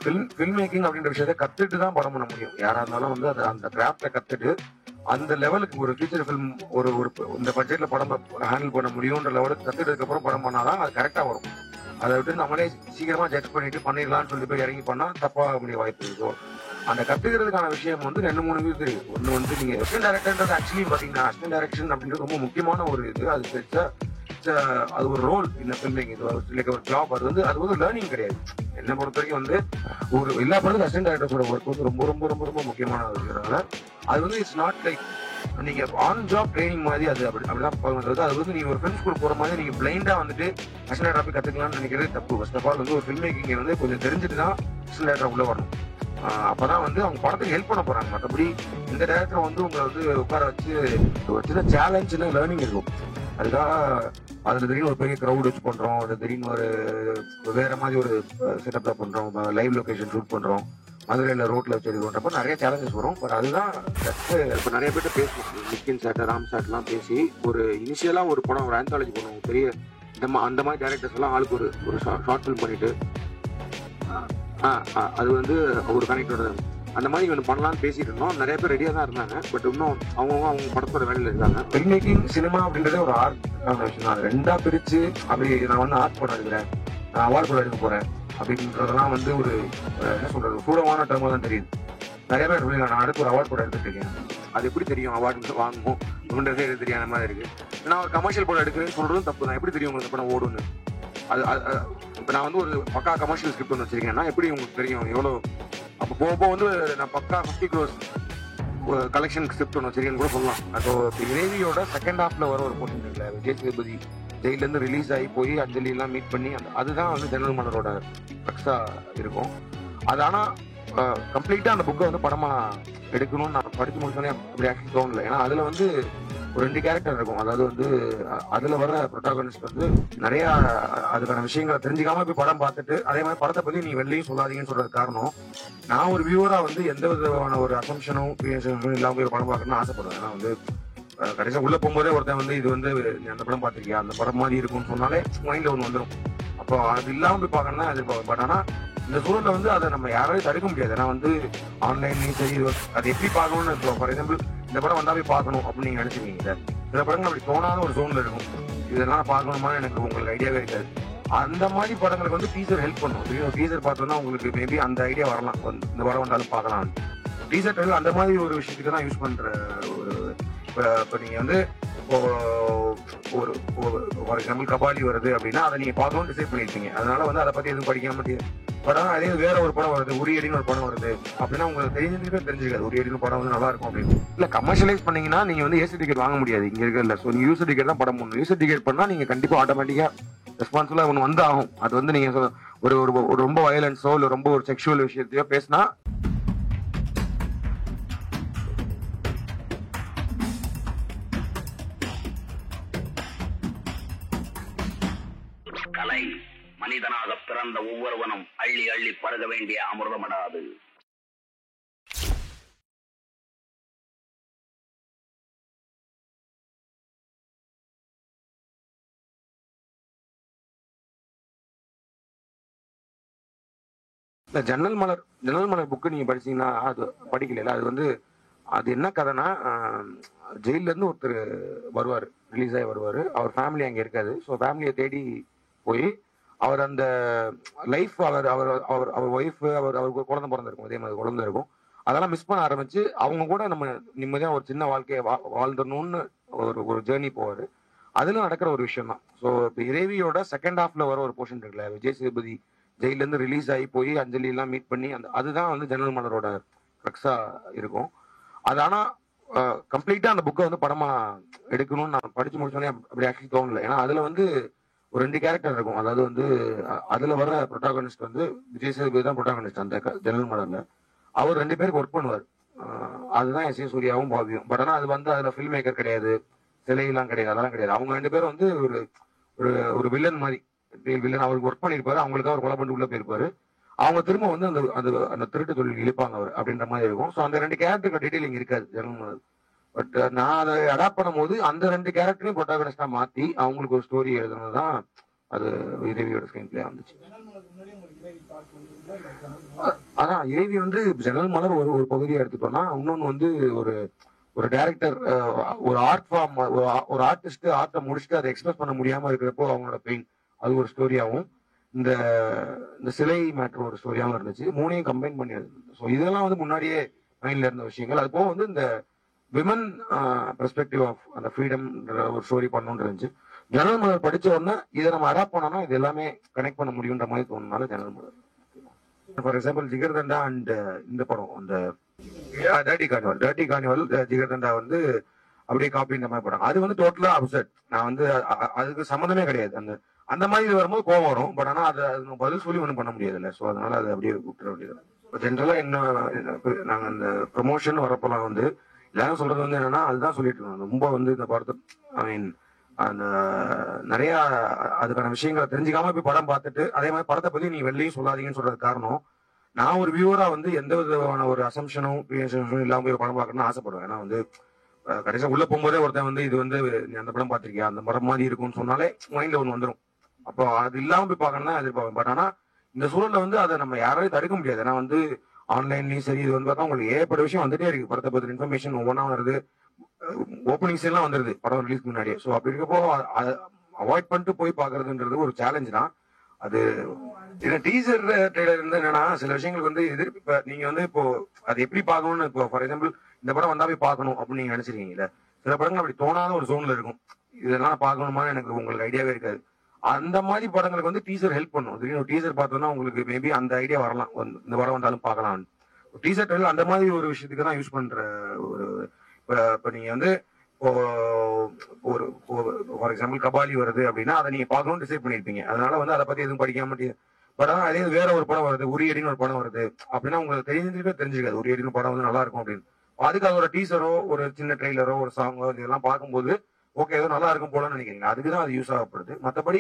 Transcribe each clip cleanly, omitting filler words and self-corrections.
Film making அப்படின்ற விஷயத்தை கத்துட்டு தான் படம் பண்ண முடியும். யாரா இருந்தாலும் வந்து அந்த கிராஃப்டை கத்துட்டு அந்த லெவலுக்கு ஒரு ஃபீச்சர் ஃபிலிம் ஒரு ஒரு இந்த பட்ஜெட்ல படம் ஹேண்டில் பண்ண முடியும்ன்ற லெவலுக்கு கத்துட்டதுக்கு அப்புறம் படம் பண்ணாதான் அது கரெக்டா வரும். அதை விட்டு நம்மளே சீக்கிரமா ஜட்ஜ் பண்ணிட்டு பண்ணிடலாம்னு சொல்லி போய் இறங்கி பண்ணா தப்பாக முடிய வாய்ப்பு இருக்கு. அந்த கத்துக்கிறதுக்கான விஷயம் வந்து 2-3 இது இருக்கு. ஒண்ணு வந்து நீங்க அசிஸ்டன்ட் டைரக்டர்ன்றது ஆக்சுவலி பாத்தீங்கன்னா அசிஸ்டன்ட் டைரக்ஷன் அப்படின்றது ரொம்ப முக்கியமான ஒரு இது. அது ஒரு ரோல் இந்த ஃபில்மிங். இது ஒரு ஜாப். அது வந்து லேர்னிங் கிடையாது. என்ன பொறுத்த வரைக்கும் வந்து ஒரு எல்லா படத்துக்கும் அசிஸ்டன்ட் டைரக்டர்ஸோட ஒர்க் வந்து ரொம்ப ரொம்ப ரொம்ப ரொம்ப முக்கியமான இருக்கிறதுனால அது வந்து இட்ஸ் நாட் லைக் நீங்க ஆன் ஜாப் ட்ரைனிங் மாதிரி. அது அப்படிதான் போகிறது. அது வந்து நீங்க ஒரு ஃபிலிம் ஸ்கூல் போற மாதிரி நீங்க பிளைண்டா வந்துட்டு அசிஸ்டன்ட் டைரக்டர் கத்துக்கலாம்னு நினைக்கிறது தப்பு. ஃபர்ஸ்ட் ஆஃப் ஆல் வந்து ஒரு ஃபில்ம் மேக்கிங் வந்து கொஞ்சம் தெரிஞ்சுட்டு தான் அசிஸ்டன்ட் டைரக்டர் உள்ள வரணும். அப்பதான் வந்து அவங்க படத்துக்கு ஹெல்ப் பண்ண போறாங்க. மற்றபடி இந்த டைரக்டர் வந்து உங்களை வந்து உட்கார வச்சு சேலஞ்சுன்னு லேர்னிங் இருக்கும். அதுக்காக அதுல திடீர்னு ஒரு பெரிய கிரௌட் வச்சு பண்றோம், அது திடீர்னு ஒரு வேற மாதிரி ஒரு செட்டப்ல பண்றோம், லைவ் லொகேஷன் ஷூட் பண்றோம், மதுரையில ரோட்ல வச்சு பண்றப்ப நிறைய சேலஞ்சஸ் வரும். பட் அதுதான் இப்ப நிறைய பேர்ட்ட பேசுவோம். நிக்கின் சாட், ராம் சாட் எல்லாம் பேசி ஒரு இனிஷியலா ஒரு படம் ஒரு ஆந்தாலஜி பண்ணுவோம். பெரிய அந்த மாதிரி டேரக்டர்ஸ் எல்லாம் ஆளுக்கு ஒரு ஷார்ட் ஃபில்ம் பண்ணிட்டு அது வந்து ஒரு கனெக்டோட அந்த மாதிரி ஒன்று பண்ணலாம்னு பேசிட்டு இருந்தோம். நிறைய பேர் ரெடியாக தான் இருந்தாங்க. பட் இன்னும் அவங்க படத்தோட வேலையில் இருக்காங்க. ஃபில்ம் மேக்கிங் சினிமா அப்படின்றத ஒரு ஆர்ட் விஷயம் தான். ரெண்டா பிரிச்சு அப்படி நான் வந்து ஆர்ட் படம் எடுக்கிறேன், நான் அவார்டு படம் எடுக்க போறேன் அப்படின்றதெல்லாம் வந்து ஒரு என்ன சொல்றது சூடமான டர்மா தான் தெரியுது. நிறைய பேர் நான் அடுத்து ஒரு அவார்டு படம் எடுத்துட்டு இருக்கேன், அது எப்படி தெரியும் அவார்டு வாங்குவோம் அப்படின்றதே எனக்கு தெரியாத மாதிரி இருக்கு. நான் ஒரு கமர்ஷியல் படம் எடுக்கிறேன்னு சொல்றதும் தப்பு தான். எப்படி தெரியும் உங்களுக்கு படம் ஓடுன்னு? அது இப்போ நான் வந்து ஒரு பக்கா கமர்ஷியல் ஸ்கிரிப்ட் ஒன்று வச்சிருக்கேன்னா எப்படி உங்களுக்கு தெரியும் எவ்வளோ? அப்போ போக வந்து நான் பக்கா 50 crores கலெக்ஷன் ஸ்கிரிப்ட் ஒன்று வச்சிருக்கேன்னு கூட சொல்லலாம். அப்போ இறைவியோட செகண்ட் ஹாஃப்ல வர ஒரு போர்ஷன் இருக்குல்ல, விஜய் சேதுபதி ஜெயிலேருந்து ரிலீஸ் ஆகி போய் அஞ்சலி எல்லாம் மீட் பண்ணி அதுதான் வந்து ஜெனரல் மன்னரோட ரக்ஸா இருக்கும். அது ஆனால் கம்ப்ளீட்டா அந்த புக்கை வந்து படமா எடுக்கணும்னு நான் படிச்சு முடிச்சோன்னே அப்படி ஆக்சுவலி தோணல. ஏன்னா அதுல வந்து ஒரு 2 கேரக்டர் இருக்கும். அதாவது வந்து அதுல வர ப்ரொட்டாகனிஸ்ட் வந்து நிறைய அதுக்கான விஷயங்களை தெரிஞ்சுக்காம போய் படம் பார்த்துட்டு அதே மாதிரி படத்தை பத்தி நீ வெளியும் சொல்லாதீங்கன்னு சொல்றது காரணம், நான் ஒரு வியூவரா வந்து எந்த விதமான ஒரு அசம்ஷனும் கிரியேஷனும் இல்லாம போய் படம் பார்க்கணும்னு ஆசைப்படுவேன். ஏன்னா வந்து கடைசியா உள்ள போகும்போதே ஒருத்தன் வந்து இது வந்து நீ அந்த படம் பார்த்திருக்கியா, அந்த படம் மாதிரி இருக்கும்னு சொன்னாலே மைண்ட்ல ஒன்று வந்துடும். அப்போ அது இல்லாம போய் பார்க்கணும் தான் எதிர்பார்ப்பேன். பட் ஆனா இந்த சூழல்ல வந்து அதை நம்ம யாராலையும் தடுக்க முடியாது. ஏன்னா வந்து ஆன்லைன்லயும் சரி அது எப்படி பார்க்கணும்னு இருக்கும். ஃபார் எக்ஸாம்பிள் இந்த படம் வந்தா போய் பார்க்கணும் அப்படின்னு நீங்க நினைச்சுக்கீங்க. சில படங்கள் அப்படி தோணாத ஒரு சூழ்நிலை இருக்கும். இதெல்லாம் பார்க்கணுமா எனக்கு உங்களுக்கு ஐடியாவே இருக்காது. அந்த மாதிரி படங்களுக்கு வந்து டீசர் ஹெல்ப் பண்ணும். டீசர் பார்த்தோம்னா உங்களுக்கு மேபி அந்த ஐடியா வரலாம், இந்த படம் வந்தாலும் பார்க்கலாம். டீசர் அந்த மாதிரி ஒரு விஷயத்துக்கு தான் யூஸ் பண்ற ஒரு இப்போ நீங்க வந்து ஒரு ஃபார் எக்ஸாம்பிள் கபாலி வருது அப்படின்னா அதை நீங்க பார்க்கணும்னு டிசைட் பண்ணிருக்கீங்க. அதனால வந்து அதை பத்தி எதுவும் படிக்காம படம் அதே வேற ஒரு படம் வருது, உரியடின்னு ஒரு படம் வருது அப்படின்னா உங்களுக்கு தெரிஞ்சிருக்காது உரியடின்னு படம் வந்து நல்லா இருக்கும் அப்படின்னு. இல்ல கமர்ஷியலைஸ் பண்ணீங்கன்னா நீங்க வந்து ஏசி டிக்கெட் வாங்க முடியாது இங்க இருக்கல. ஸோ நீங்க யூசர் டிக்கெட் தான் படம் பண்ணணும். யூசர் டிக்கெட் பண்ணா நீங்க கண்டிப்பா ஆட்டோமேட்டிக்கா ரெஸ்பான்சிபிளா ஒன்று வந்து ஆகும். அது வந்து நீங்க ஒரு ரொம்ப வயலன்ஸோ இல்ல ரொம்ப ஒரு செக்ஷுவல் விஷயத்தையோ பேசினா கலை மனிதனாக பிறந்த ஒவ்வொருவனும் அள்ளி அள்ளி பருக வேண்டிய அமிர்தமடாது. இந்த ஜன்னல் மலர் புக்கு நீங்க படிச்சீங்கன்னா அது படிக்கல. அது வந்து அது என்ன கதைன்னா ஜெயில இருந்து ஒருத்தர் வருவார், ரிலீஸ் ஆகி வருவார். அவர் ஃபேமிலி அங்கே இருக்காது. ஸோ ஃபேமிலியை தேடி போய் அவர் அந்த லைஃப் அவர் அவர் அவர் அவர் ஒய்ஃப் அவருக்கு குழந்தை பிறந்திருக்கும், அதே மாதிரி குழந்தை இருக்கும். அதெல்லாம் மிஸ் பண்ண ஆரம்பிச்சு அவங்க கூட நம்ம நிம்மதியாக ஒரு சின்ன வாழ்க்கையை வாழ்ந்துடணும்னு ஒரு ஜேர்னி போவார். அதுல நடக்கிற ஒரு விஷயம் தான். ஸோ இப்போ இறைவியோட செகண்ட் ஹாஃப்ல வர ஒரு போர்ஷன் இருக்குல்ல, விஜய் சேதுபதி ஜெயிலேருந்து ரிலீஸ் ஆகி போய் அஞ்சலி எல்லாம் மீட் பண்ணி அதுதான் வந்து ஜெனரல் மன்னரோட ரக்ஸா இருக்கும். அது ஆனா கம்ப்ளீட்டா அந்த புக்கை வந்து படமா எடுக்கணும்னு நான் படிச்சு முடிச்சோன்னே அப்படி ஆக்சுவலி தோணல. ஏன்னா அதுல வந்து ஒரு 2 கேரக்டர் இருக்கும். அதாவது வந்து அதுல வர ப்ரொட்டாகனிஸ்ட் வந்து விஜய் சேதுபதி தான் ப்ரொட்டாகனிஸ்ட் அந்த ஜெனரல் மன்னர்ல. அவர் 2 பேருக்கு ஒர்க் பண்ணுவார். அதுதான் எஸ் ஏ சூர்யாவும் பாவியும். பட் ஆனா அது வந்து அதுல ஃபில்ம் மேக்கர் கிடையாது, சிலையெல்லாம் கிடையாது, அதெல்லாம் கிடையாது. அவங்க 2 பேரும் வந்து ஒரு வில்லன் மாதிரி வில்லன் அவருக்கு ஒர்க் பண்ணிருப்பாரு. அவங்களுக்காக ஒரு கொலை பண்ணி உள்ள போயிருப்பாரு. அவங்க திரும்ப வந்து அந்த திருட்டு தொழில் இழுப்பாங்க அவர் அப்படின்ற மாதிரி இருக்கும். ஸோ அந்த 2 கேரக்டருக்கு டீடைலிங் இருக்காது ஜெனரல். பட் நான் அதை அடாப்ட் பண்ணும் போது அந்த 2 கேரக்டரையும் ப்ரொட்டாகனிஸ்டா மாத்தி அவங்களுக்கு ஒரு ஸ்டோரி எழுதுனதுதான் அது இறைவியோட ஸ்கிரீன் பிளே வந்துச்சு. அதான் இறைவி வந்து ஜன்னல் மலர் ஒரு பகுதியை எடுத்துட்டோம்னா, இன்னொன்னு வந்து ஒரு ஒரு டைரக்டர் ஒரு ஆர்ட் ஃபார்ம், ஒரு ஆர்டிஸ்ட் ஆர்ட்டை முடிச்சுட்டு அதை எக்ஸ்பிரஸ் பண்ண முடியாம இருக்கிறப்போ அவங்களோட பெயின், அது ஒரு ஸ்டோரியாவும், இந்த இந்த சிலை மேட்டர் ஒரு ஸ்டோரியாவும் இருந்துச்சு. மூணையும் கம்பைன் பண்ணி இருந்தது. ஸோ இதெல்லாம் வந்து முன்னாடியே மைண்ட்ல இருந்த விஷயங்கள். அது போக வந்து இந்த விமன் பெர்ஸ்பெக்டிவ் ஆஃப் அந்த ஃப்ரீடம் ஒரு ஸ்டோரி பண்ணணும்னு இருந்துச்சு. ஜன்னல் மலர் படிச்ச உடனே இதை நம்ம அடாப்ட் பண்ணோம்னா இது எல்லாமே கனெக்ட் பண்ண முடியுன்ற மாதிரி தோணுனால ஜன்னல் மலர். ஃபார் எக்ஸாம்பிள் ஜிகர்தண்டா அண்ட் இந்த படம் அந்த டர்ட்டி கார்னிவல் ஜிகர்தண்டா வந்து அப்படியே காப்பி இந்த மாதிரி படம். அது வந்து டோட்டலா அப்செட். நான் வந்து அதுக்கு சம்மந்தமே கிடையாது. அந்த அந்த மாதிரி வரும்போது கோவம் வரும். பட் ஆனா அது பதில் சொல்லி ஒன்றும் பண்ண முடியாது இல்லை. ஸோ அதனால அது அப்படியே விட்டுற வேண்டியது. ஜென்ரலா என்ன நாங்க அந்த ப்ரொமோஷன் வரப்பெல்லாம் வந்து எல்லாரும் சொல்றது வந்து என்னன்னா அதுதான் சொல்லிட்டு இருக்கோம். ரொம்ப வந்து இந்த படத்தை ஐ மீன் அந்த நிறைய அதுக்கான விஷயங்களை தெரிஞ்சுக்காம போய் படம் பார்த்துட்டு அதே மாதிரி படத்தை பத்தி நீ வெளியும் சொல்லாதீங்கன்னு சொல்றது காரணம், நான் ஒரு வியூவரா வந்து எந்த விதமான ஒரு அசம்ஷனும் இல்லாம போய் படம் பார்க்கணும்னு ஆசைப்படுவேன். ஏன்னா வந்து கடைசியா உள்ள போகும்போதே ஒருத்தன் வந்து இது வந்து நீ அந்த படம் பார்த்திருக்கியா, அந்த படம் மாதிரி இருக்கும்னு சொன்னாலே மைண்ட்ல ஒன்று வந்துடும். அப்போ அது இல்லாம போய் பார்க்கணும்னா எதிர்பார்ப்பேன். பட் ஆனா இந்த சூழல்ல வந்து அதை நம்ம யாராலையும் தடுக்க முடியாது. ஏன்னா வந்து ஆன்லைன்லயும் சரி இது வந்து பார்த்தா உங்களுக்கு ஏற்பட்ட விஷயம் வந்துட்டே இருக்கு. படத்தை பத்தி இன்ஃபர்மேஷன் ஒவ்வொன்றா வருது, ஓப்பனிங்ஸ் எல்லாம் வந்துருது படம் ரிலீஸ்க்கு முன்னாடியே. ஸோ அப்படி இருக்கப்போ அவாய்ட் பண்ணிட்டு போய் பாக்குறதுன்றது ஒரு சேலஞ்ச் தான். அது டீசர் ட்ரெய்லர் இருந்து என்னன்னா சில விஷயங்களுக்கு வந்து இப்ப நீங்க வந்து இப்போ அது எப்படி பார்க்கணும்னு இப்போ ஃபார் எக்ஸாம்பிள் இந்த படம் வந்தா போய் பார்க்கணும் அப்படின்னு நீங்க நினைச்சிருக்கீங்கல்ல, சில படங்கள் அப்படி தோணாத ஒரு ஜோன்ல இருக்கும். இதெல்லாம் பார்க்கணுமா எனக்கு உங்களுக்கு ஐடியாவே இருக்காது. அந்த மாதிரி படங்களுக்கு வந்து டீசர் ஹெல்ப் பண்ணும். திடீர்னு டீசர் பார்த்தோம்னா உங்களுக்கு மேபி அந்த ஐடியா வரலாம், இந்த படம் வந்தாலும் பார்க்கலாம். டீசர் ட்ரெய்லர் அந்த மாதிரி ஒரு விஷயத்துக்கு தான் யூஸ் பண்ற ஒரு இப்ப நீங்க வந்து ஒரு ஃபார் எக்ஸாம்பிள் கபாலி வருது அப்படின்னா அதை நீங்க பார்க்கணும்னு டிசைட் பண்ணிருப்பீங்க. அதனால வந்து அதை பத்தி எதுவும் படிக்காம பட் ஆனா அதே வேற ஒரு படம் வருது, உரியடின்னு ஒரு படம் வருது அப்படின்னா உங்களுக்கு தெரிஞ்சிருக்காது உரியடின்னு படம் வந்து நல்லா இருக்கும் அப்படின்னு. அதுக்கு அதோட டீசரோ ஒரு சின்ன ட்ரெய்லரோ ஒரு சாங்கோ இதெல்லாம் பார்க்கும்போது ஓகே ஏதோ நல்லா இருக்கும் போலன்னு நினைக்கிறீங்க. அதுக்குதான் அது யூஸ் ஆகப்படுது. மற்றபடி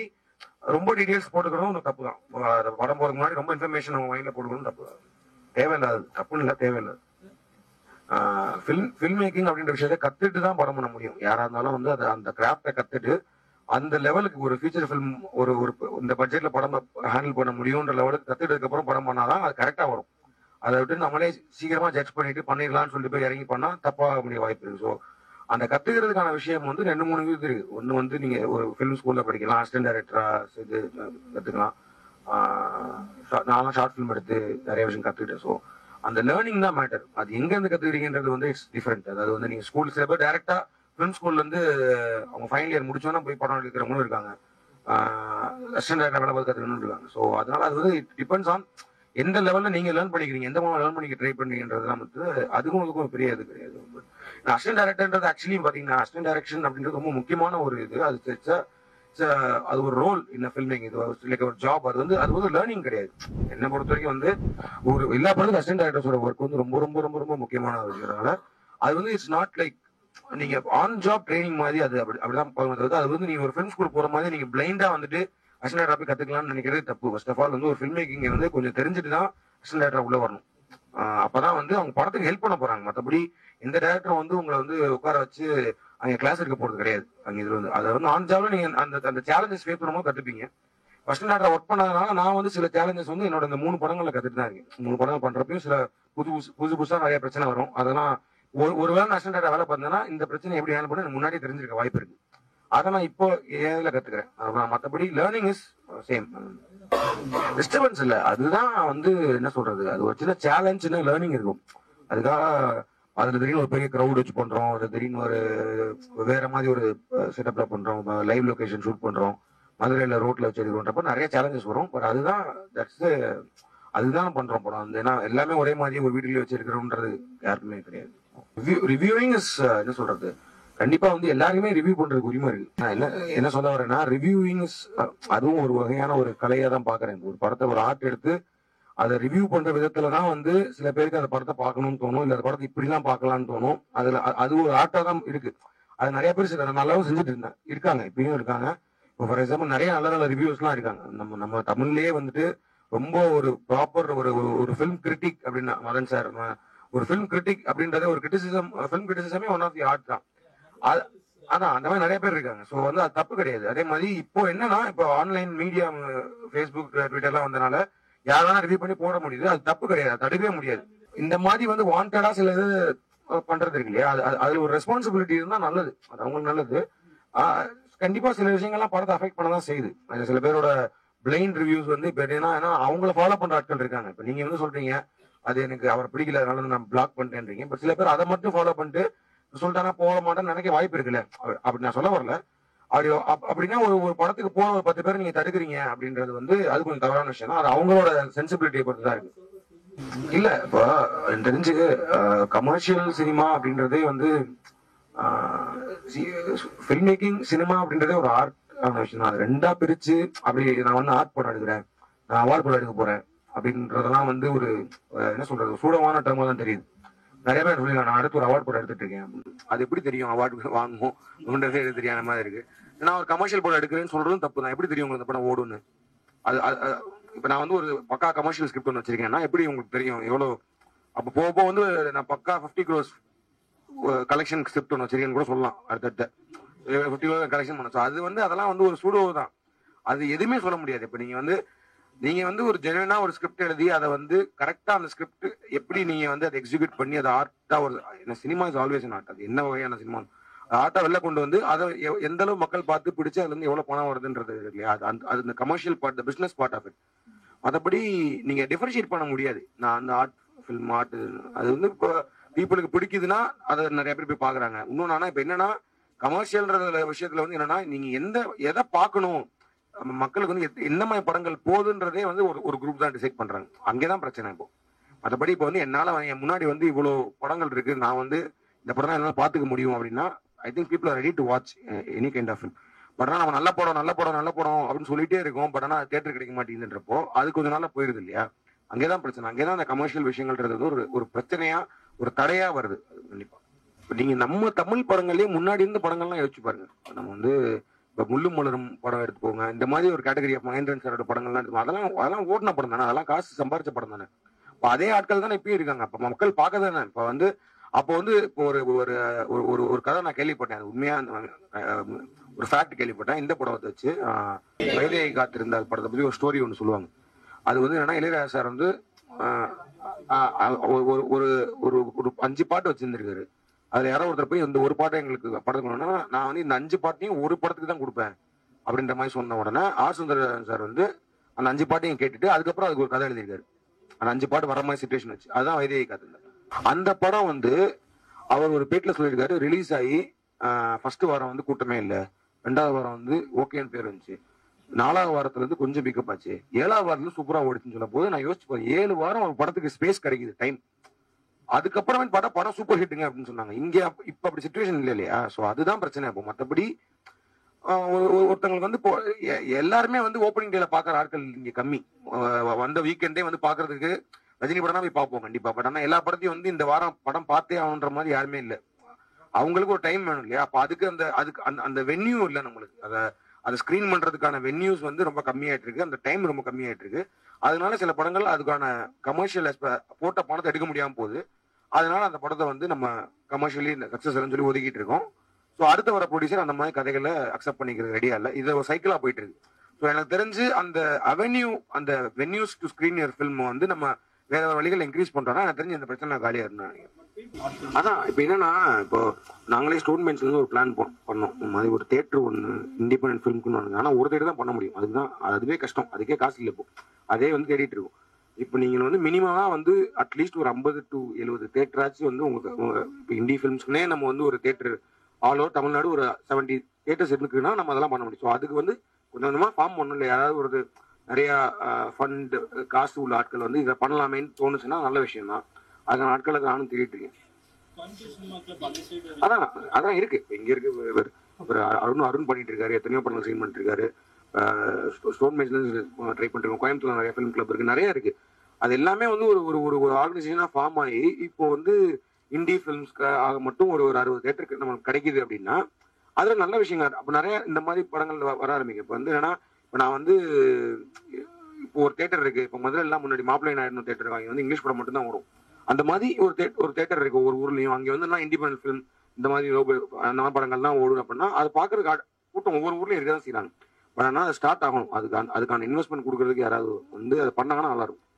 ரொம்ப டீடைல்ஸ் போட்டுக்கிறதும் தப்பு தான். படம் போறதுக்கு முன்னாடி ரொம்ப இன்ஃபர்மேஷன் உங்க மைண்ட்ல போட்டுக்கணும் தப்பு தான். தேவையில்லாது, தப்புன்னு இல்லை, தேவையில்லாது. ஃபில்ம் மேக்கிங் அப்படின்ற விஷயத்தை கத்துட்டு தான் படம் பண்ண முடியும். யாரா இருந்தாலும் வந்து அதை அந்த கிராஃப்டை கத்துட்டு அந்த லெவலுக்கு ஒரு ஃபீச்சர் ஃபில்ம் ஒரு இந்த பட்ஜெட்ல படம் ஹேண்டில் பண்ண முடியும்ன்ற லெவலுக்கு கத்துட்டதுக்கு அப்புறம் படம் பண்ணாதான் அது கரெக்டா வரும். அதை விட்டு நம்மளே சீக்கிரமா ஜட்ஜ் பண்ணிட்டு பண்ணிடலாம்னு சொல்லிட்டு போய் இறங்கி பண்ணா தப்பாக முடிய வாய்ப்பு இருக்கு. ஸோ அந்த கத்துக்கிறதுக்கான விஷயம் வந்து 2-3 இது இருக்கு. ஒன்னு வந்து நீங்க ஒரு ஃபிலிம் ஸ்கூல்ல படிக்கலாம், அசிஸ்டன்ட் டைரக்டரா இது கத்துக்கலாம். நான்லாம் ஷார்ட் ஃபிலிம் எடுத்து நிறைய விஷயம் கத்துக்கிட்டேன். ஸோ அந்த லேர்னிங் தான் மேட்டர். அது எங்க இருந்து கத்துக்கிறீங்கன்றது வந்து இட்ஸ் டிஃபரெண்ட். அதாவது வந்து நீங்க ஸ்கூல் சில பேர் டைரக்டா ஃபிலிம் ஸ்கூல்ல இருந்து அவங்க ஃபைனல் இயர் முடிச்சோன்னா போய் படம் எடுக்கிறவங்களும் இருக்காங்க, அசிஸ்டன்ட் டைரக்டர் வேலை பார்த்து கத்துக்கணும்னு இருக்காங்க. ஸோ அதனால அது வந்து இட் டிபெண்ட்ஸ் ஆன் எந்த லெவல்ல நீங்க லேர்ன் பண்ணிக்கிறீங்க, எந்த மாதிரி லேர்ன் பண்ணிக்க ட்ரை பண்றீங்கன்றதுலாம் வந்து அதுக்கும் பெரிய இது கிடையாது. அசிஸ்டன்ட் டைரக்டர்ன்றது ஆக்சுவலி பாத்தீங்கன்னா அசிஸ்டன்ட் டைரக்ஷன் அப்படின்றது ரொம்ப முக்கியமான ஒரு இது. அது ஒரு ரோல் இந்த ஃபில்மிங், இது ஒரு ஜாப். அது வந்து லேர்னிங் கிடையாது. என்னை பொறுத்த வரைக்கும் வந்து ஒரு எல்லா படத்துக்கும் அசிஸ்டன்ட் டைரக்டர்ஸோட ஒர்க் வந்து ரொம்ப ரொம்ப ரொம்ப ரொம்ப முக்கியமான விஷயம்னால அது வந்து இட்ஸ் நாட் லைக் நீங்க ஆன் ஜாப் ட்ரைனிங் மாதிரி அது அப்படிதான் பார்க்கணும். அது வந்து நீங்க ஒரு ஃபிலிம் ஸ்கூல் போற மாதிரி நீங்க பிளைண்டா வந்துட்டு அசிஸ்டன்ட் டைரக்டர் போய் கத்துக்கலாம்னு நினைக்கிறது தப்பு. ஃபர்ஸ்ட் ஆஃப் ஆல் வந்து ஒரு ஃபில்ம் மேக்கிங் வந்து கொஞ்சம் தெரிஞ்சுட்டு தான் அசிஸ்டன்ட் டைரக்டர் உள்ள வரணும். அப்பதான் வந்து அவங்க படத்துக்கு ஹெல்ப் பண்ண போறாங்க. மற்றபடி எந்த டைரக்டரும் வந்து உங்களை வந்து உட்கார வச்சு அங்க கிளாஸ் எடுக்க போறது கிடையாது. அங்க இதுல வந்து அதை வந்து ஆன் ஜாப்ல நீங்க அந்த சேலஞ்சஸ் ஃபேஸ் பண்ணும்போது கத்துப்பீங்க. ஃபர்ஸ்ட் டைரக்டர் ஒர்க் பண்ணதுனால நான் வந்து சில சேலஞ்சஸ் வந்து என்னோட இந்த 3 படங்கள்ல கத்துட்டு தான் இருக்கேன். 3 படங்கள் பண்றப்பையும் சில புதுசா நிறைய பிரச்சனை வரும். அதெல்லாம் ஒருவேளை அசிஸ்டன்ட் டைரக்டர் வேலை பார்த்தேன்னா இந்த பிரச்சனை எப்படி ஹேண்டில் பண்ண முன்னாடியே தெரிஞ்சிருக்க வாய்ப்பு இருக்கு. அதை நான் இப்போ ஏதுல கத்துக்கிறேன். மற்றபடி லேர்னிங் இஸ் சேம். டிஸ்டர்பன்ஸ் இல்ல, அதுதான் வந்து என்ன சொல்றது, அது ஒரு சின்ன சேலஞ்ச் லேர்னிங் இருக்கும். அதுக்காக அதுல திடீர்னு ஒரு பெரிய கிரௌட் வச்சு பண்றோம், திடீர்னு ஒரு வேற மாதிரி ஒரு செட்டப்ல பண்றோம், லைவ் லொகேஷன் ஷூட் பண்றோம், மதுரையில ரோட்ல வச்சு எடுக்கிறோன்றப்ப நிறைய சேலஞ்சஸ் வரும். பட் அதுதான் பண்றோம் படம் வந்து. ஏன்னா எல்லாமே ஒரே மாதிரி ஒரு வீட்டுல வச்சு எடுக்கிறோம்ன்றது யாருக்குமே கிடையாது. ரிவ்யூவிங் இஸ் என்ன சொல்றது, கண்டிப்பா வந்து எல்லாருமே ரிவ்யூ பண்றதுக்கு உரிமை இருக்கு. நான் என்ன சொல்ல வரேன்னா ரிவ்யூவிங் அதுவும் ஒரு வகையான ஒரு கலையா தான் பாக்குறேன். ஒரு படத்தை ஒரு ஆர்ட் எடுத்து அதை ரிவ்யூ பண்ற விதத்துலதான் வந்து சில பேருக்கு அந்த படத்தை பார்க்கணும்னு தோணும், இல்ல அந்த படத்தை இப்படிலாம் பார்க்கலாம்னு தோணும். அது ஒரு ஆர்ட்டா தான் இருக்கு. அது நிறைய பேர் சில நல்லாவும் செஞ்சுட்டு இருக்காங்க, இப்பயும் இருக்காங்க. இப்போ ஃபார் எக்ஸாம்பிள் நிறைய நல்ல நல்ல ரிவ்யூஸ் எல்லாம் இருக்காங்க. நம்ம தமிழ்லயே வந்துட்டு ரொம்ப ஒரு ப்ராப்பர் ஒரு ஃபிலிம் கிரிட்டிக் அப்படின்னா மதன் சார் ஒரு ஃபிலிம் கிரிட்டிக் அப்படின்றத ஒரு கிரிட்டிசிசம், ஃபிலிம் கிரிட்டிசிசமே ஒன் ஆஃப் தி ஆர்ட் தான். அதான் அந்த மாதிரி நிறைய பேர் இருக்காங்க. ஸோ வந்து அது தப்பு கிடையாது. அதே மாதிரி இப்போ என்னன்னா இப்போ ஆன்லைன் மீடியா, ஃபேஸ்புக், ட்விட்டர்லாம் வந்தனால யாரெல்லாம் ரிவ்யூ பண்ணி போட முடியுது, அது தப்பு கிடையாது, தடுக்கவே முடியாது. இந்த மாதிரி வந்து வாண்டடா சில இது பண்றது இருக்கு இல்லையா, அதுல ஒரு ரெஸ்பான்சிபிலிட்டி இருந்தா நல்லது, அது அவங்களுக்கு நல்லது. கண்டிப்பா சில விஷயங்கள்லாம் படத்தை அஃபெக்ட் பண்ணதான் செய்யுது. சில பேரோட பிளைண்ட் ரிவ்யூஸ் வந்து இப்ப ஏன்னா அவங்கள ஃபாலோ பண்ற ஆட்கள் இருக்காங்க. இப்ப நீங்க வந்து சொல்றீங்க அது எனக்கு அவர் பிடிக்கல அதனால நான் பிளாக் பண்ணிட்டேன்றீங்க. பட் சில பேர் அதை மட்டும் ஃபாலோ பண்ணிட்டு சொல்லிட்டானா போக மாட்டேன்னு நினைக்க வாய்ப்பு இருக்குல்ல. அப்படி நான் சொல்ல வரல. அப்படின்னா ஒரு படத்துக்கு போன ஒரு 10 பேர் நீங்க தடுக்கிறீங்க அப்படின்றது வந்து அது கொஞ்சம் தவறான விஷயம் தான். அது அவங்களோட சென்சிபிலிட்டியை பொறுத்து தான் இருக்கு. இல்ல இப்போ எனக்கு தெரிஞ்சு கமர்ஷியல் சினிமா அப்படின்றதே வந்து ஃபில்ம் மேக்கிங் சினிமா அப்படின்றதே ஒரு ஆர்ட் விஷயம் தான். அது ரெண்டா பிரிச்சு அப்படி நான் வந்து ஆர்ட் படம் எடுக்கிறேன், நான் அவார்ட் படம் எடுக்க போறேன் அப்படின்றதெல்லாம் வந்து ஒரு என்ன சொல்றது சூடமான டர்மா தான் தெரியுது. நிறைய பேர் சொல்லி நான் அடுத்து ஒரு அவார்ட் படம் எடுத்துட்டு இருக்கேன், அது எப்படி தெரியும் அவார்டு வாங்குவோம்ன்றதே தெரியாத மாதிரி இருக்கு. நான் ஒரு கமர்ஷியல் படம் எடுக்கிறேன்னு சொல்றதும் தப்பு தான். எப்படி தெரியும் உங்களுக்கு இந்த படம் ஓடுன்னு? அது இப்ப நான் வந்து ஒரு பக்கா கமர்ஷியல் ஸ்கிரிப்ட் ஒன்று வச்சிருக்கேன்னா எப்படி உங்களுக்கு தெரியும் எவ்வளவு? அப்ப போக வந்து நான் பக்கா 50 crores கலெக்ஷன் ஸ்கிரிப்ட் ஒன்று வச்சிருக்கேன்னு கூட சொல்லலாம். அடுத்தடுத்த 50 crores கலெக்ஷன் பண்ண அது வந்து அதெல்லாம் வந்து ஒரு சூடோ தான். அது எதுவுமே சொல்ல முடியாது. இப்ப நீங்க வந்து ஒரு ஜெனுவனா ஒரு ஸ்கிரிப்ட் எழுதி அதை வந்து கரெக்டா அந்த ஸ்கிரிப்ட் எப்படி நீங்க வந்து அதை எக்ஸிக்யூட் பண்ணி அதை ஆர்ட்டா ஒரு சினிமா இஸ் ஆல்வேஸ் ஆர்ட். அது என்ன வகையான சினிமா ஆர்ட்டா வெளில கொண்டு வந்து அதை எந்த அளவு மக்கள் பார்த்து பிடிச்சு அதுல இருந்து எவ்வளவு பணம் வருதுன்றது இல்லையா, அது இந்த commercial part, the business part of it. மற்றபடி நீங்க டிஃபரன்ஷியேட் பண்ண முடியாது. நான் அந்த ஆர்ட் ஃபில்ம் ஆர்ட் அது வந்து இப்போ பீப்புளுக்கு பிடிக்குதுன்னா அதை நிறைய பேர் போய் பாக்குறாங்க. இன்னொன்னு இப்ப என்னன்னா கமர்ஷியல்ன்ற விஷயத்துல வந்து என்னன்னா நீங்க எதை பார்க்கணும், மக்களுக்கு வந்து என்ன மாதிரி படங்கள் போகுதுன்றதே வந்து ஒரு குரூப் தான் டிசைட் பண்றாங்க. அங்கேதான் பிரச்சனை. இப்போ மற்றபடி இப்போ வந்து என்னால என் முன்னாடி வந்து இவ்வளவு படங்கள் இருக்கு, நான் வந்து இந்த படம் தான் என்னால பாத்துக்க முடியும் அப்படின்னா I think people are ready to watch any kind of film. But ஆனா நம்ம நல்ல படம் அப்படின்னு சொல்லிட்டே இருக்கோம். பட் ஆனா தேட்டர் கிடைக்க மாட்டேங்குதுன்றப்போ அது கொஞ்சம் நாளா போயிருது இல்லையா. அங்கேதான் பிரச்சனை. அங்கேதான் அந்த கமர்ஷியல் விஷயங்கள்ன்றது ஒரு பிரச்சனையா ஒரு தடையா வருது. கண்டிப்பா இப்ப நீங்க நம்ம தமிழ் படங்கள்லயே முன்னாடி இருந்த படங்கள்லாம் யோசிச்சு பாருங்க. நம்ம வந்து இப்ப முள்ளும் மலரும் படம் எடுத்துக்கோங்க, இந்த மாதிரி ஒரு கேட்டகரி ஆஃப் மகேந்திரன் சாரோட படங்கள்லாம் இருக்கும். அதெல்லாம் ஓடின படம் தானே, அதெல்லாம் காசு சம்பாரிச்ச படம் தானே. இப்போ அதே ஆட்கள் தானே இப்பயும் இருக்காங்க. அப்ப மக்கள் பார்க்க தானே. அப்போ வந்து இப்போ ஒரு கதை நான் கேள்விப்பட்டேன், அது உண்மையா ஒரு ஃபேக்ட் கேள்விப்பட்டேன். இந்த படத்தை வச்சு வைதேகி காத்திருந்தால் படத்தை பத்தி ஒரு ஸ்டோரி ஒன்று சொல்லுவாங்க. அது வந்து என்னன்னா இளையராஜா சார் வந்து ஒரு 5 பாட்டு வச்சிருந்திருக்காரு. அதுல யாரோ ஒருத்தர் போய் இந்த ஒரு பாட்டை எங்களுக்கு படத்துக்கு நான் வந்து இந்த 5 பாட்டையும் ஒரு படத்துக்கு தான் கொடுப்பேன் அப்படின்ற மாதிரி சொன்ன உடனே ஆர் சுந்தரராஜன் சார் வந்து அந்த 5 பாட்டையும் கேட்டுட்டு அதுக்கப்புறம் அதுக்கு ஒரு கதை எழுதியிருக்காரு. அந்த 5 பாட்டு வர மாதிரி சிச்சுவேஷன் வச்சு அதுதான் வைதேகி காத்திருந்தார். அந்த படம் வந்து அவர் ஒரு பேட்டில் சொல்லியிருக்காரு, ரிலீஸ் ஆகி ஃபர்ஸ்ட் வாரம் வந்து கூட்டமே இல்லை, 2வது வாரம் வந்து ஓகேன்னு பேர் வந்துச்சு, 4வது வாரத்துல இருந்து கொஞ்சம் பிக்கப் ஆச்சு, 7வது வாரத்துல சூப்பரா ஓடிச்சுன்னு சொல்ல போது நான் யோசிச்சு போறேன் 7 வாரம் ஒரு படத்துக்கு ஸ்பேஸ் கிடைக்குது டைம். அதுக்கப்புறமே பார்த்தா படம் சூப்பர் ஹிட்டுங்க அப்படின்னு சொன்னாங்க. இங்க இப்ப அப்படி சிச்சுவேஷன் இல்லை இல்லையா. சோ அதுதான் பிரச்சனை. இப்போ மற்றபடி ஒருத்தவங்களுக்கு வந்து எல்லாருமே வந்து ஓப்பனிங் டேல பாக்குற ஆட்கள் இங்க கம்மி. வந்த வீக்கெண்டே வந்து பாக்குறதுக்கு ரஜினி படம் தான் போய் பார்ப்போம் கண்டிப்பா. பட் ஆனா எல்லா படத்தையும் வந்து இந்த வாரம் படம் பார்த்தே ஆகணுன்ற மாதிரி யாருமே இல்லை. அவங்களுக்கு ஒரு டைம் வேணும் இல்லையா. அப்ப அதுக்கு அந்த வென்யூ இல்லை நம்மளுக்கு. அதை ஸ்கிரீன் பண்றதுக்கான வென்யூஸ் வந்து ரொம்ப கம்மியாயிட்டு இருக்கு, அந்த டைம் ரொம்ப கம்மியாயிட்டு இருக்கு. அதனால சில படங்கள் அதுக்கான கமர்ஷியல் போட்ட பணத்தை எடுக்க முடியாம போகுது. அதனால அந்த படத்தை வந்து நம்ம கமர்ஷியலி சக்சஸ் சொல்லி ஒதுக்கிட்டு இருக்கோம். ஸோ அடுத்த வர ப்ரொடியூசர் அந்த மாதிரி கதைகளை அக்செப்ட் பண்ணிக்கிறது ரெடியா இல்லை. இது ஒரு சைக்கிளா போயிட்டு இருக்கு. ஸோ எனக்கு தெரிஞ்சு அந்த அவென்யூ அந்த venues to screen your film வந்து நம்ம வேற வழிகள் இன்க்ரீஸ் பண்றோம்னா எனக்கு தெரிஞ்சு இந்த பிரச்சனை காலியா இருந்தாங்க. அதான் இப்ப என்னன்னா இப்போ நாங்களே ஸ்டூடெண்ட்ஸ்ல இருந்து ஒரு பிளான் பண்ணோம். இந்த மாதிரி ஒரு தேட்டர் ஒன்று இண்டிபெண்டன்ட் ஃபிலிம்க்கு. ஆனா ஒரு தேட்டர் தான் பண்ண முடியும். அதுவே கஷ்டம், அதுக்கே காசு இல்லை. இப்போ அதே வந்து தேடிட்டு இருக்கும். இப்போ நீங்க வந்து மினிமமா வந்து அட்லீஸ்ட் ஒரு 50 to 70 தேட்டராச்சும் வந்து உங்களுக்கு இண்டி ஃபிலிம்ஸ்க்குனே நம்ம வந்து ஒரு தேட்டர் ஆல் ஓவர் தமிழ்நாடு ஒரு 70 தேட்டர்ஸ் இருக்குன்னா நம்ம அதெல்லாம் பண்ண முடியும். ஸோ அதுக்கு வந்து கொஞ்சம் கொஞ்சமா ஃபார்ம் பண்ணணும் இல்லை. யாராவது ஒரு நிறைய ஃபண்ட் காசு உள்ள ஆட்கள் வந்து இதை பண்ணலாமேன்னு தோணுச்சுன்னா நல்ல விஷயம் தான். அதுக்கான ஆட்களுக்கு நானும் தேடிட்டு இருக்கேன். அதான் இருக்கு. இங்க இருக்கு அருண் பண்ணிட்டு இருக்காரு, எத்தனையோ படங்கள் சைன் பண்ணிட்டு இருக்காரு. ஸ்டோன் மேட்ச்ல ட்ரை பண்ணிருக்கோம். கோயம்புத்தூர்ல நிறைய ஃபிலிம் கிளப் இருக்கு, நிறைய இருக்கு. அது எல்லாமே வந்து ஒரு ஆர்கனைசேஷனா ஃபார்ம் ஆகி இப்போ வந்து இண்டி ஃபிலிம்ஸ்க்காக மட்டும் ஒரு 60 தேட்டருக்கு நமக்கு கிடைக்குது அப்படின்னா அதுல நல்ல விஷயங்கள். அப்ப நிறைய இந்த மாதிரி படங்கள் வர ஆரம்பிக்கும். இப்போ வந்து என்னன்னா இப்போ நான் வந்து இப்போ ஒரு தேட்டர் இருக்கு. இப்போ முதல்ல எல்லாம் முன்னாடி மாப்பிள்ளை நாயுடு தேட்டர் வாங்கி வந்து இங்கிலீஷ் படம் மட்டும் தான் வரும். அந்த மாதிரி ஒரு தேட்டர் இருக்கு ஒரு ஊர்லயும். அங்கே வந்து இண்டிபெண்டன்ட் ஃபிலிம் இந்த மாதிரி அந்த மாதிரி படங்கள் தான் ஓடும் அப்படின்னா அது பாக்குறதுக்கு கூட்டம் ஒவ்வொரு ஊர்லயும் இருக்கதான் செய்யறாங்க. பட் ஆனால் அது ஸ்டார்ட் ஆகணும். அதுக்கான இன்வெஸ்ட்மெண்ட் கொடுக்கறதுக்கு யாராவது வந்து அதை பண்ணாங்கன்னா நல்லா இருக்கும்.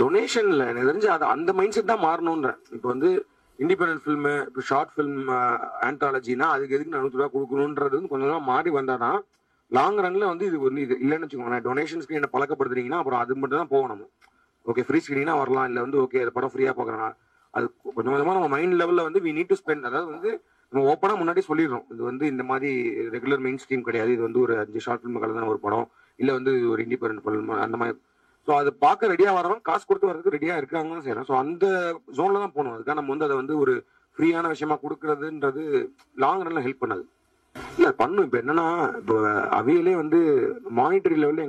டொனேஷன்ல எனக்கு தெரிஞ்சு அது அந்த மைண்ட் செட் தான் மாறணும்ன்ற. இப்போ வந்து இண்டிபெண்டன்ட் ஃபில்மு, இப்போ ஷார்ட் ஃபில்ம் ஆந்தாலஜினா அதுக்கு எதுக்கு 400 ரூபா கொடுக்கணுன்றது வந்து கொஞ்சம் கொஞ்சமாக மாறி வந்தாதான் லாங் ரன்ல வந்து இது வந்து இது இல்லைன்னு வச்சுக்கோங்களேன். டொனேஷன் ஸ்க்ரீனை பழக்கப்படுத்துறீங்கன்னா அப்புறம் அது மட்டும் தான் போவோம் நம்ம. ஓகே ஃப்ரீ ஸ்க்ரீனா வரலாம், இல்லை வந்து ஓகே அது படம் ஃப்ரீயாக பார்க்குறேன்னா அது கொஞ்சம் கொஞ்சமாக நம்ம மைண்ட் லெவலில் வந்து வி நீட் டு ஸ்பெண்ட். அதாவது வந்து நம்ம ஓப்பனாக முன்னாடி சொல்லிடுறோம், இது வந்து இந்த மாதிரி ரெகுலர் மெயின் ஸ்ட்ரீம் கிடையாது, இது வந்து ஒரு 5 ஷார்ட் ஃபிலிம் கலந்தான ஒரு படம், இல்லை வந்து ஒரு இண்டிபெண்டன்ட் ஃபிலிம் அந்த மாதிரி. ஸோ அது பார்க்க ரெடியாக வரவங்க காசு கொடுத்து வரதுக்கு ரெடியாக இருக்காங்கன்னு செய்யறோம். ஸோ அந்த ஜோனில் தான் போகணும். அதுக்காக நம்ம வந்து அதை வந்து ஒரு ஃப்ரீயான விஷயமா கொடுக்கறதுன்றது லாங் ரன்ல ஹெல்ப் பண்ணாது. இல்லை பண்ணும். இப்போ என்னன்னா, இப்போ அவையிலே வந்து மானிட்டரி லெவலில்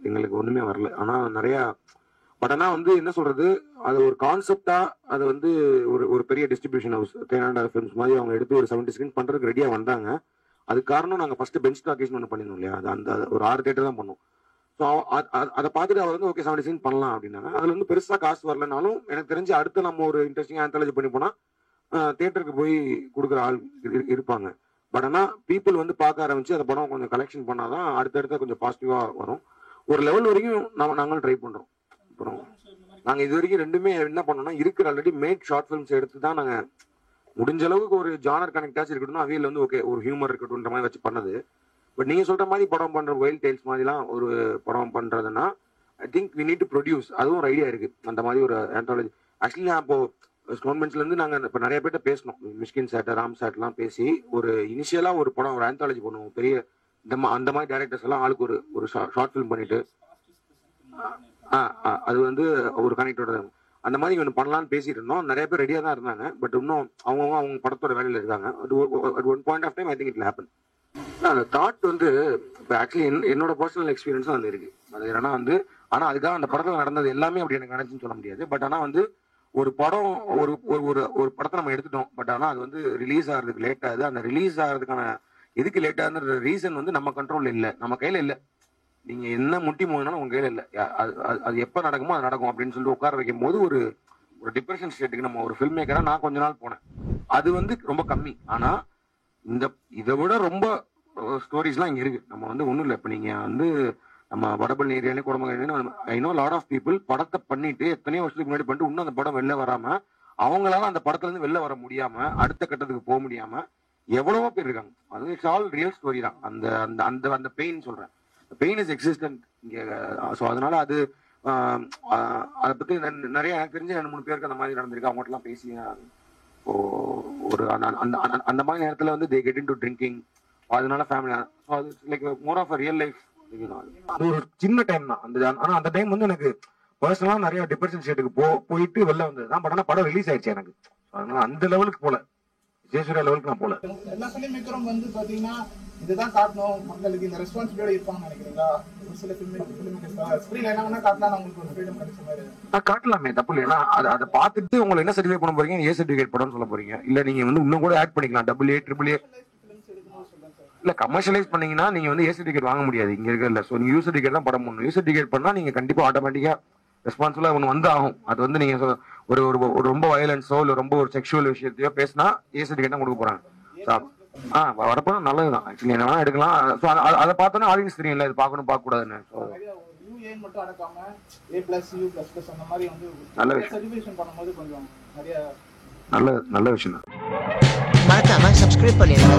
எங்களுக்கு ஒன்றுமே வரல. ஆனால் நிறையா பட் ஆனால் வந்து என்ன சொல்றது, அது ஒரு கான்செப்டா அதை வந்து ஒரு பெரிய டிஸ்ட்ரிபியூஷன் ஹவுஸ் தேனாண்டா ஃபிலிம்ஸ் மாதிரி அவங்க எடுத்து ஒரு 70 ஸ்கிரீன் பண்றதுக்கு ரெடியாக வந்தாங்க. அதுக்கு காரணம் நாங்கள் ஃபர்ஸ்ட் பெஞ்ச் டாக்கேஜ் ஒன்று பண்ணிருந்தோம் இல்லையா, அது அந்த ஒரு 6 தேட்டர் தான் பண்ணோம். ஸோ அதை பார்த்துட்டு அவர் வந்து ஓகே 70 ஸ்கிரீன் பண்ணலாம் அப்படின்னாங்க. அதில் வந்து பெருசாக காசு வரலனாலும் எனக்கு தெரிஞ்சு அடுத்து நம்ம ஒரு இன்ட்ரெஸ்டிங் ஆந்தாலஜி பண்ணி போனால் தேட்டருக்கு போய் கொடுக்குற ஆள் இருப்பாங்க. பட் ஆனால் பீப்புள் வந்து பார்க்க ஆரம்பிச்சு அந்த படம் கொஞ்சம் கலெக்ஷன் பண்ணாதான் அடுத்தடுத்த கொஞ்சம் பாசிட்டிவாக வரும். ஒரு லெவல் வரைக்கும் நாங்களும் ட்ரை பண்ணுறோம். அப்புறம் நாங்கள் இது வரைக்கும் ரெண்டுமே என்ன பண்ணோம்னா, இருக்கிற ஆல்ரெடி மேட் ஷார்ட் ஃபிலிம்ஸ் எடுத்து தான் நாங்கள் முடிஞ்ச அளவுக்கு ஒரு ஜானர் கனெக்டாச்சு இருக்கட்டும், அவையில் வந்து ஓகே ஒரு ஹியூமர் இருக்கட்டும்ன்ற மாதிரி வச்சு பண்ணது. பட் நீங்கள் சொல்கிற மாதிரி படம் பண்ணுற வைல்ட் டெய்ல்ஸ் மாதிரிலாம் ஒரு படம் பண்ணுறதுன்னா I think we need to produce. அதுவும் ஒரு ஐடியா இருக்குது, அந்த மாதிரி ஒரு ஆந்தாலஜி. ஆக்சுவலி நான் இப்போ ஸ்டோன் பெஞ்ச்லேருந்து நாங்கள் இப்போ நிறைய பேர்ட்ட பேசணும், மிஷ்கின் சாட்டை ராம் சாட்லாம் பேசி ஒரு இனிஷியலாக ஒரு படம் ஒரு ஆந்தாலஜி பண்ணுவோம். பெரிய அந்த மாதிரி டேரக்டர்ஸ் எல்லாம் ஆளுக்கு ஒரு ஷார்ட் ஃபிலிம் பண்ணிட்டு அது வந்து ஒரு கனெக்டோட அந்த மாதிரி ஒன்று பண்ணலான்னு பேசிட்டு இருந்தோம். நிறைய பேர் ரெடியாக தான் இருந்தாங்க. பட் இன்னும் அவங்க படத்தோட வேலையில் இருக்காங்க. At one point of time I think it happen. அந்த தாட் வந்து இப்போ ஆக்சுவலி என்னோட பர்சனல் எக்ஸ்பீரியன்ஸும் வந்து இருக்கு. அது ஏன்னா வந்து ஆனால் அதுக்காக அந்த படத்தில் நடந்தது எல்லாமே அப்படி எனக்கு நினைச்சுன்னு சொல்ல முடியாது. பட் ஆனால் வந்து ஒரு படம் ஒரு படத்தை நம்ம எடுத்துட்டோம். பட் ஆனால் அது வந்து ரிலீஸ் ஆகிறதுக்கு லேட் ஆகுது. அந்த ரிலீஸ் ஆகிறதுக்கான எதுக்கு லேட் ஆகுதுன்ற ரீசன் வந்து நம்ம கண்ட்ரோலில் இல்லை, நம்ம கையில் இல்லை. நீங்க என்ன முட்டி மோதினாலும் உங்க கையில இல்லை. அது எப்போ நடக்குமோ அது நடக்கும் அப்படின்னு சொல்லிட்டு உட்கார வைக்கும் போது ஒரு டிப்ரெஷன் ஸ்டேட்டுக்கு நம்ம ஒரு ஃபில்ம் மேக்கரா நான் கொஞ்ச நாள் போனேன். அது வந்து ரொம்ப கம்மி. ஆனா இதை விட ரொம்ப ஸ்டோரிஸ்லாம் இங்க இருக்கு. நம்ம வந்து ஒன்றும் இல்லை. இப்போ நீங்க வந்து நம்ம வடபழனி ஏரியாலே குடம்பு I know lot of people படத்தை பண்ணிட்டு எத்தனையோ வருஷத்துக்கு முன்னாடி பண்ணிட்டு இன்னும் அந்த படம் வெளில வராம அவங்களால அந்த படத்துல இருந்து வெளில வர முடியாம அடுத்த கட்டத்துக்கு போக முடியாம எவ்வளவோ பேர் இருக்காங்க. அது இட்ஸ் ஆல் ரியல் ஸ்டோரி தான். அந்த பெயின் சொல்றேன். பெயின் இஸ் எக்ஸிஸ்டன்ட் இங்கே. ஸோ அதனால அது அதை பற்றி நிறைய எனக்கு தெரிஞ்ச 2-3 பேருக்கு அந்த மாதிரி நடந்திருக்கு. அவங்ககிட்டலாம் பேசி ஒரு அந்த மாதிரி நேரத்தில் வந்து they get into drinking. அதனால ஃபேமிலி அது like more of a real life. அது ஒரு சின்ன டைம் தான் அந்த. ஆனால் அந்த டைம் வந்து எனக்கு பர்சனலாக நிறைய டிப்ரெஷன் ஸ்டேட்டுக்கு போயிட்டு வெளில வந்தது தான். பட் ஆனால் படம் ரிலீஸ் ஆயிடுச்சு எனக்கு. அதனால அந்த லெவலுக்கு போல, ஜெயசூர்யா லெவலுக்கு நான் போல. எல்லா ஃபிலிம் மேக்கரும் வந்து பாத்தீங்கன்னா இதுதான் காட்டணும் மக்களுக்கு, இந்த ரெஸ்பான்சிபிலிட்டி இருப்பாங்க நினைக்கிறீங்களா? ஒரு சில ஃபிலிம் ஸ்கிரீன்ல என்ன காட்டலாம் உங்களுக்கு ஒரு ஃப்ரீடம் கிடைச்ச மாதிரி காட்டலாமே, தப்பு இல்லை. ஏன்னா அதை பார்த்துட்டு உங்களை என்ன சர்டிஃபை பண்ண போறீங்க, ஏ சர்டிஃபிகேட் படம்னு சொல்ல போறீங்க. இல்ல நீங்க வந்து இன்னும் கூட ஆட் பண்ணிக்கலாம், AA, AAA. இல்ல கமர்ஷியலைஸ் பண்ணீங்கன்னா நீங்க வந்து ஏ சர்டிஃபிகேட் வாங்க முடியாது இங்க இருக்கல. ஸோ நீங்க யூ சர்டிஃபிகேட் தான் படம் பண்ணணும். யூ சர்டிஃபிகேட் பண்ணா நீங்க கண்டிப்பா ஆட்டோமேட்டிக்கா ரெஸ்பான்சிபிளா ஒன்று வந்து ஆகும். அது வந்து நீங்க ஒரு ரொம்ப வயலன்ஸோ இல்லை ரொம்ப ஒரு செக்ஷுவல் விஷயத்தையோ பேசினா ஏ சர்டிஃபிகேட் தான் கொடுக்க போறாங்க. வரப்போ நல்லதுதான். ஆக்சுவலி என்ன வேணா எடுக்கலாம். ஸோ அதை பார்த்தோன்னா ஆடியன்ஸ் தெரியும்ல, இது பார்க்கணும் பார்க்க கூடாதுன்னு. ஸோ நல்ல விஷயம், நல்ல விஷயம் தான். மறக்காம சப்ஸ்கிரைப் பண்ணிடுங்க.